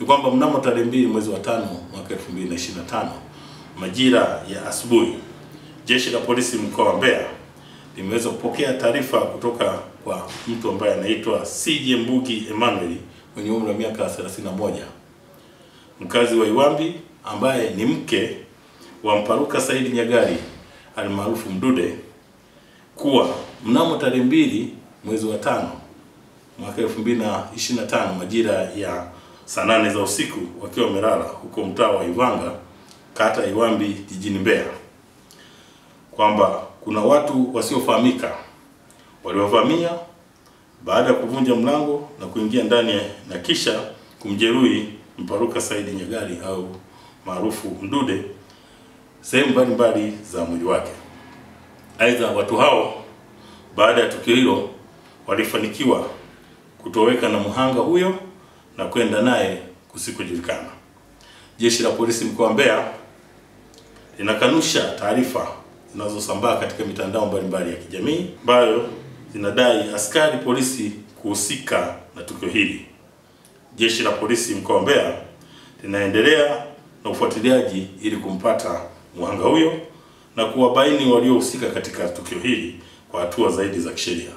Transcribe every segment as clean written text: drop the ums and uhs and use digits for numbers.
kwamba mnamo tarehe 2 mwezi wa 5 mwaka 2025 majira ya asubuhi, Jeshi la Polisi mkoa wa Mbeya limeweza kupokea taarifa kutoka kwa mtu ambaye anaitwa CJ Mbugi Emmanuel mwenye umri wa miaka 31, mkazi wa Iwambi, ambaye ni mke wa Mparuka Saidi Nyagali almaarufu Mdude, kuwa mnamo tarehe 2 mwezi wa 5 mwaka 2025 majira ya saa 8 za usiku, wakiwa wamelala huko mtaa wa Ivanga, kata Iwambi, jijini Mbeya, kwamba kuna watu wasiofahamika waliovamia baada ya kuvunja mlango na kuingia ndani na kisha kumjeruhi Mparuka Saidi Nyagali au maarufu Mdude sehemu mbalimbali za mwili wake. Aidha, watu hao baada ya tukio hilo walifanikiwa kutoweka na mhanga huyo na kwenda naye kusikojulikana. Jeshi la Polisi mkoa wa Mbeya linakanusha taarifa zinazosambaa katika mitandao mbalimbali ya kijamii ambayo zinadai askari polisi kuhusika na tukio hili. Jeshi la Polisi mkoa wa Mbeya linaendelea na ufuatiliaji ili kumpata mhanga huyo na kuwabaini waliohusika katika tukio hili kwa hatua zaidi za kisheria.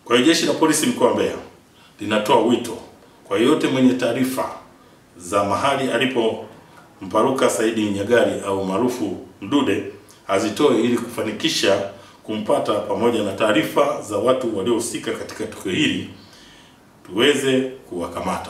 Kwa hiyo Jeshi la Polisi mkoa wa Mbeya linatoa wito kwa yeyote mwenye taarifa za mahali alipo Mparuka Saidi Nyagali au maarufu Mdude azitoe ili kufanikisha kumpata, pamoja na taarifa za watu waliohusika katika tukio hili tuweze kuwakamata.